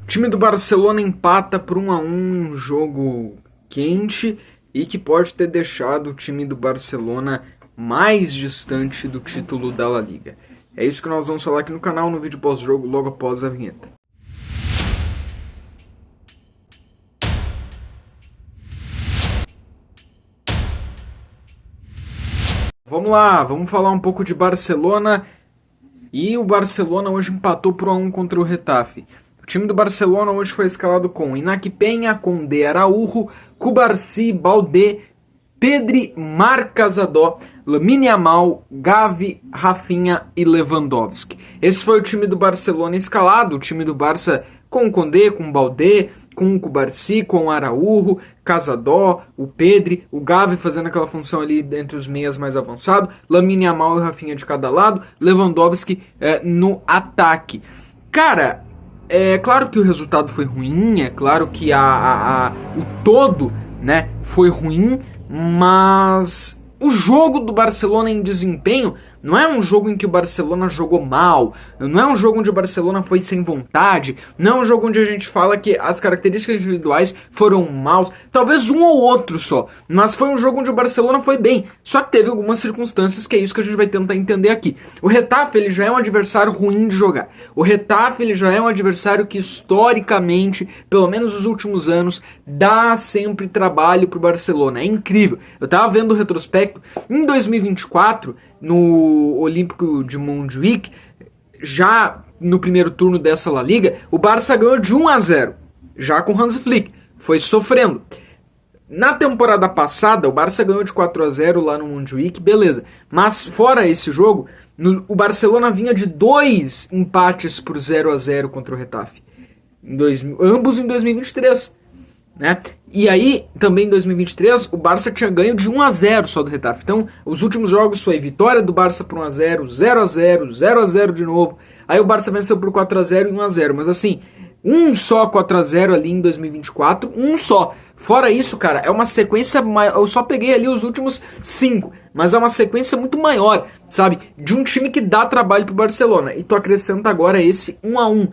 time do Barcelona empata por 1-1, um jogo quente e que pode ter deixado o time do Barcelona mais distante do título da La Liga. É isso que nós vamos falar aqui no canal, no vídeo pós-jogo, logo após a vinheta. Vamos lá, vamos falar um pouco de Barcelona. E o Barcelona hoje empatou por 1-1 contra o Getafe. O time do Barcelona hoje foi escalado com Iñaki Peña, Koundé, Araújo, Cubarsí, Baldé, Pedri, Marc Casadó, Lamine Yamal, Gavi, Rafinha e Lewandowski. Esse foi o time do Barcelona escalado, o time do Barça com o Koundé, com o Baldé, com o Cubarsí, com o Araújo, Casadó, o Pedri, o Gavi fazendo aquela função ali entre os meias mais avançados, Lamine Yamal e o Rafinha de cada lado, Lewandowski no ataque. Cara, é claro que o resultado foi ruim, é claro que o todo, né, foi ruim, mas o jogo do Barcelona em desempenho não é um jogo em que o Barcelona jogou mal, não é um jogo onde o Barcelona foi sem vontade, não é um jogo onde a gente fala que as características individuais foram maus, talvez um ou outro só, mas foi um jogo onde o Barcelona foi bem, só que teve algumas circunstâncias que é isso que a gente vai tentar entender aqui. O Getafe, ele já é um adversário ruim de jogar, o Getafe, ele já é um adversário que historicamente, pelo menos nos últimos anos, dá sempre trabalho pro Barcelona, é incrível. Eu tava vendo o retrospecto, em 2024, no Olímpico de Montjuic, já no primeiro turno dessa La Liga, o Barça ganhou de 1-0, já com Hansi Flick, foi sofrendo. Na temporada passada, o Barça ganhou de 4-0 lá no Montjuic, beleza, mas fora esse jogo, o Barcelona vinha de 2 empates por 0-0 contra o Getafe, ambos em 2023. Né? E aí, também em 2023, o Barça tinha ganho de 1-0 só do Getafe. Então, os últimos jogos foi vitória do Barça por 1-0, 0-0, 0-0 de novo. Aí o Barça venceu por 4-0 e 1-0. Mas assim, um só 4-0 ali em 2024, um só. Fora isso, cara, é uma sequência maior. Eu só peguei ali os últimos 5, mas é uma sequência muito maior, sabe? De um time que dá trabalho pro Barcelona. E tu acrescenta agora esse 1-1.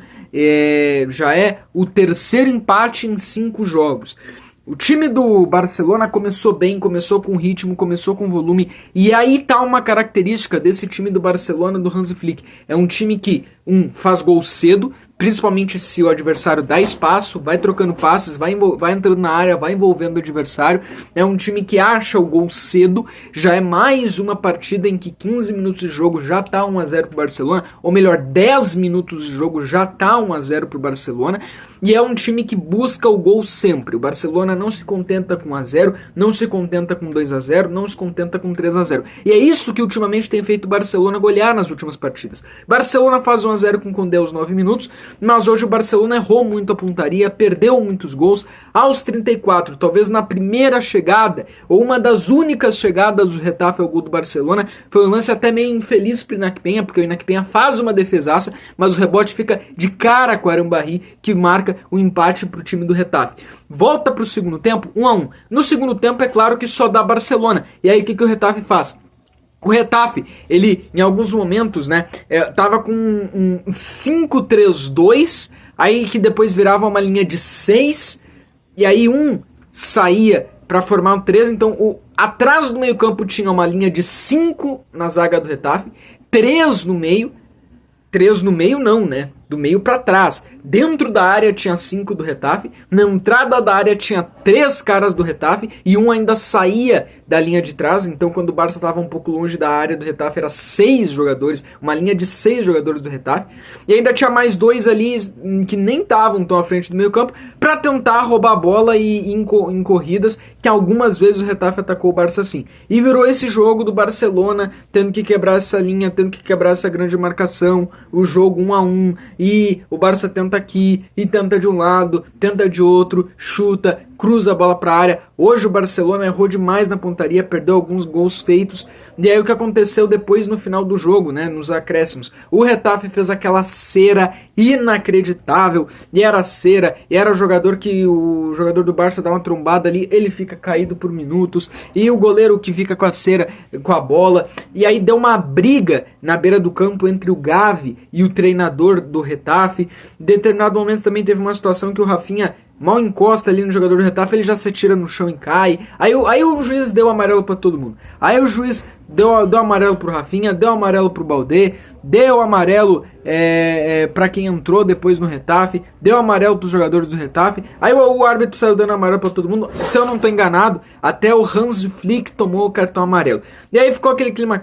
Já é o terceiro empate em 5 jogos. O time do Barcelona começou bem, começou com ritmo, começou com volume, e aí tá uma característica desse time do Barcelona, do Hansi Flick. É um time que, faz gol cedo, principalmente se o adversário dá espaço, vai trocando passes, vai entrando na área, vai envolvendo o adversário. É um time que acha o gol cedo, já é mais uma partida em que 15 minutos de jogo já tá 1-0 pro Barcelona, ou melhor, 10 minutos de jogo já tá 1-0 pro Barcelona, e é um time que busca o gol sempre. O Barcelona não se contenta com 1-0, não se contenta com 2-0, não se contenta com 3-0. E é isso que ultimamente tem feito o Barcelona golear nas últimas partidas. Barcelona faz 1-0 com o Koundé aos 9 minutos, mas hoje o Barcelona errou muito a pontaria, perdeu muitos gols. Aos 34, talvez na primeira chegada, ou uma das únicas chegadas do Getafe ao gol do Barcelona, foi um lance até meio infeliz pro Iñaki Peña, porque o Iñaki Peña faz uma defesaça, mas o rebote fica de cara com o Arambarri, que marca o empate pro time do Getafe. Volta pro segundo tempo, 1-1. No segundo tempo, é claro que só dá Barcelona. E aí, o que o Getafe faz? O Getafe, ele, em alguns momentos, né, tava com um 5-3-2, aí que depois virava uma linha de 6, e aí saía para formar um 3, então atrás do meio campo tinha uma linha de 5 na zaga do Getafe, 3 no meio não, né, do meio para trás. Dentro da área tinha 5 do Getafe, na entrada da área tinha 3 caras do Getafe e ainda saía da linha de trás, então quando o Barça estava um pouco longe da área do Getafe era 6 jogadores, uma linha de 6 jogadores do Getafe, e ainda tinha mais 2 ali que nem estavam tão à frente do meio campo para tentar roubar a bola e em corridas, que algumas vezes o Getafe atacou o Barça assim. E virou esse jogo do Barcelona tendo que quebrar essa linha, tendo que quebrar essa grande marcação, o jogo 1-1, e o Barça tenta aqui, e tenta de um lado, tenta de outro, chuta, cruza a bola para a área. Hoje o Barcelona errou demais na pontaria, perdeu alguns gols feitos. E aí o que aconteceu depois no final do jogo, né, nos acréscimos? O Getafe fez aquela cera inacreditável, e era cera, e era o jogador do Barça dá uma trombada ali, ele fica caído por minutos, e o goleiro que fica com a cera, com a bola, e aí deu uma briga na beira do campo entre o Gavi e o treinador do Getafe. Em determinado momento também teve uma situação que o Rafinha mal encosta ali no jogador do Getafe, ele já se atira no chão e cai. Aí o juiz deu amarelo pra todo mundo. Aí o juiz deu amarelo pro Rafinha, deu amarelo pro Baldé, deu amarelo pra quem entrou depois no Getafe, deu amarelo pros jogadores do Getafe. Aí o árbitro saiu dando amarelo pra todo mundo. Se eu não tô enganado, até o Hans Flick tomou o cartão amarelo. E aí ficou aquele clima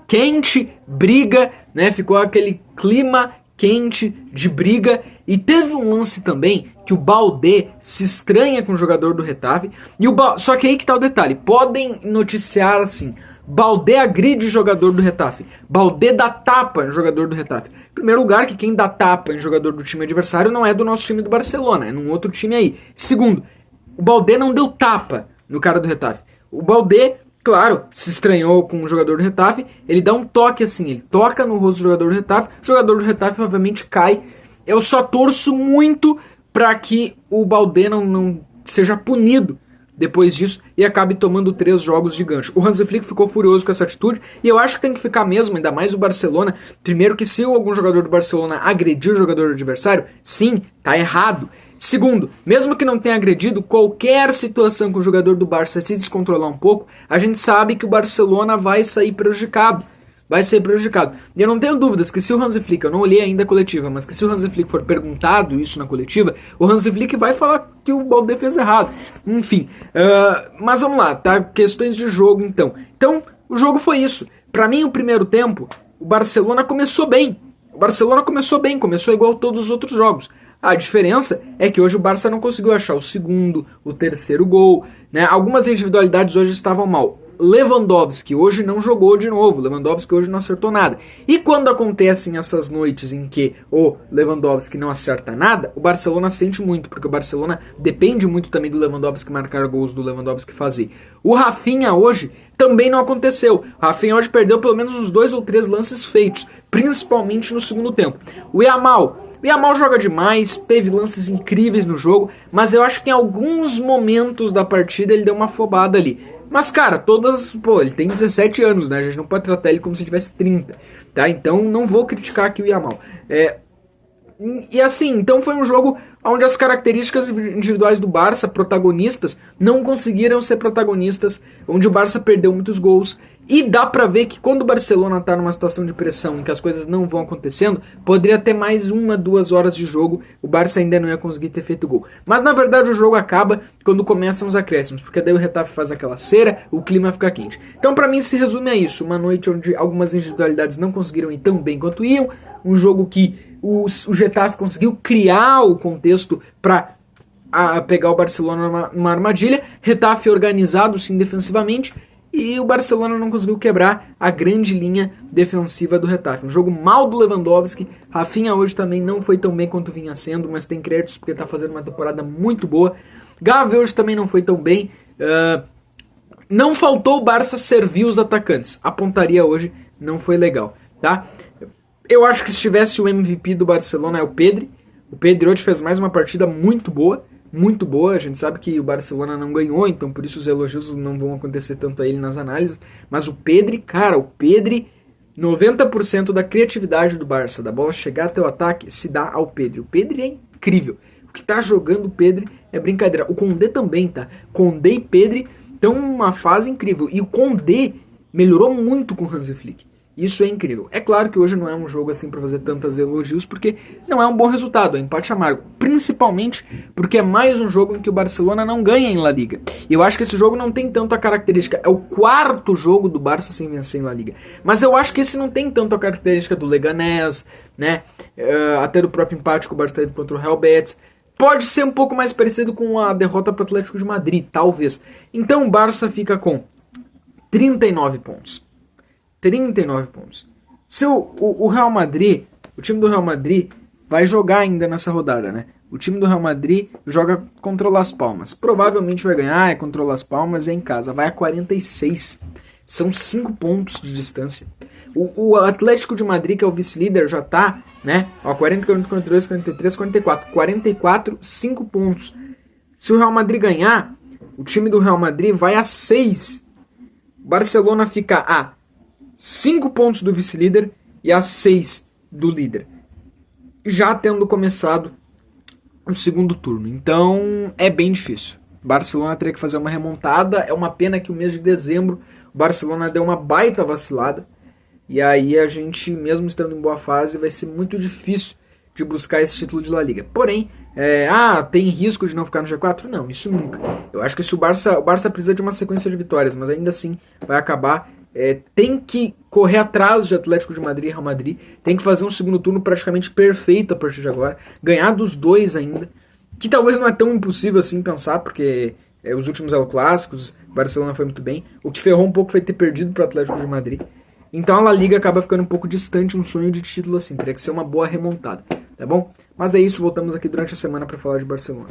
quente, briga, né? Ficou aquele clima quente de briga. E teve um lance também que o Baldé se estranha com o jogador do Getafe. Só que aí que tá o detalhe. Podem noticiar assim: Baldé agride o jogador do Getafe. Baldé dá tapa no jogador do Getafe. Em primeiro lugar, que quem dá tapa em jogador do time adversário não é do nosso time do Barcelona, é num outro time aí. Segundo, o Baldé não deu tapa no cara do Getafe. O Baldé, claro, se estranhou com o jogador do Getafe, ele dá um toque assim, ele toca no rosto do jogador do Getafe, o jogador do Getafe obviamente cai. Eu só torço muito para que o Baldé não seja punido depois disso e acabe tomando 3 jogos de gancho. O Hansi Flick ficou furioso com essa atitude e eu acho que tem que ficar mesmo, ainda mais o Barcelona. Primeiro que se algum jogador do Barcelona agredir o jogador adversário, sim, tá errado. Segundo, mesmo que não tenha agredido, qualquer situação que o jogador do Barça se descontrolar um pouco, a gente sabe que o Barcelona vai sair prejudicado. Vai ser prejudicado. E eu não tenho dúvidas que se o Hansi Flick, eu não olhei ainda a coletiva, mas que se o Hansi Flick for perguntado isso na coletiva, o Hansi Flick vai falar que o Baldé fez errado. Enfim, mas vamos lá, tá? Questões de jogo então. Então, o jogo foi isso. Pra mim, o primeiro tempo, o Barcelona começou bem. Começou igual todos os outros jogos. A diferença é que hoje o Barça não conseguiu achar o segundo, o terceiro gol, né? Algumas individualidades hoje estavam mal. Lewandowski hoje não jogou de novo, Lewandowski hoje não acertou nada. E quando acontecem essas noites em que o Lewandowski não acerta nada, o Barcelona sente muito, porque o Barcelona depende muito também do Lewandowski marcar gols, do Lewandowski fazer. O Rafinha hoje também não aconteceu. O Rafinha hoje perdeu pelo menos uns 2 ou 3 lances feitos, principalmente no segundo tempo. O Yamal joga demais, teve lances incríveis no jogo, mas eu acho que em alguns momentos da partida ele deu uma afobada ali. Mas, cara, ele tem 17 anos, né? A gente não pode tratar ele como se tivesse 30, tá? Então, não vou criticar aqui o Yamal. E assim, então foi um jogo onde as características individuais do Barça, protagonistas, não conseguiram ser protagonistas, onde o Barça perdeu muitos gols. E dá pra ver que quando o Barcelona tá numa situação de pressão em que as coisas não vão acontecendo, poderia ter mais 1, 2 horas de jogo, o Barça ainda não ia conseguir ter feito gol. Mas na verdade o jogo acaba quando começam os acréscimos, porque daí o Getafe faz aquela cera, o clima fica quente. Então pra mim se resume a isso, uma noite onde algumas individualidades não conseguiram ir tão bem quanto iam, um jogo que o Getafe conseguiu criar o contexto pra pegar o Barcelona numa armadilha, Getafe organizado sim defensivamente, e o Barcelona não conseguiu quebrar a grande linha defensiva do Getafe. Um jogo mal do Lewandowski. Rafinha hoje também não foi tão bem quanto vinha sendo, mas tem créditos porque está fazendo uma temporada muito boa. Gavi hoje também não foi tão bem. Não faltou o Barça servir os atacantes. A pontaria hoje não foi legal, tá? Eu acho que se tivesse o MVP do Barcelona é o Pedri. O Pedri hoje fez mais uma partida muito boa. Muito boa, a gente sabe que o Barcelona não ganhou, então por isso os elogios não vão acontecer tanto a ele nas análises, mas o Pedri, 90% da criatividade do Barça, da bola chegar até o ataque, se dá ao Pedri. O Pedri é incrível, o que tá jogando o Pedri é brincadeira. O Condé também, tá? Condé e Pedri estão numa fase incrível, e o Condé melhorou muito com o Hansi Flick. Isso é incrível. É claro que hoje não é um jogo assim para fazer tantos elogios, porque não é um bom resultado, é um empate amargo. Principalmente porque é mais um jogo em que o Barcelona não ganha em La Liga. E eu acho que esse jogo não tem tanto a característica. É o 4º jogo do Barça sem vencer em La Liga. Mas eu acho que esse não tem tanto a característica do Leganés, né? Até do próprio empate que o Barça teve contra o Real Betis. Pode ser um pouco mais parecido com a derrota para o Atlético de Madrid, talvez. Então o Barça fica com 39 pontos. 39 pontos. Se o Real Madrid, o time do Real Madrid vai jogar ainda nessa rodada, né? O time do Real Madrid joga contra o Las Palmas. Provavelmente vai ganhar, é contra o Las Palmas, é em casa. Vai a 46. São 5 pontos de distância. O Atlético de Madrid, que é o vice-líder, já tá, né? Ó, 40, 42, 43, 44. 44, 5 pontos. Se o Real Madrid ganhar, o time do Real Madrid vai a 6. O Barcelona fica a 5 pontos do vice-líder e a 6 do líder. Já tendo começado o segundo turno. Então, é bem difícil. O Barcelona teria que fazer uma remontada. É uma pena que o mês de dezembro o Barcelona deu uma baita vacilada. E aí a gente, mesmo estando em boa fase, vai ser muito difícil de buscar esse título de La Liga. Porém, tem risco de não ficar no G4? Não, isso nunca. Eu acho que se o Barça precisa de uma sequência de vitórias, mas ainda assim vai acabar. Tem que correr atrás de Atlético de Madrid e Real Madrid. Tem que fazer um segundo turno praticamente perfeito a partir de agora. Ganhar dos dois ainda. Que talvez não é tão impossível assim pensar, porque os últimos eram clássicos, Barcelona foi muito bem. O que ferrou um pouco foi ter perdido para o Atlético de Madrid. Então a La Liga acaba ficando um pouco distante um sonho de título assim. Teria que ser uma boa remontada, tá bom? Mas é isso, voltamos aqui durante a semana para falar de Barcelona.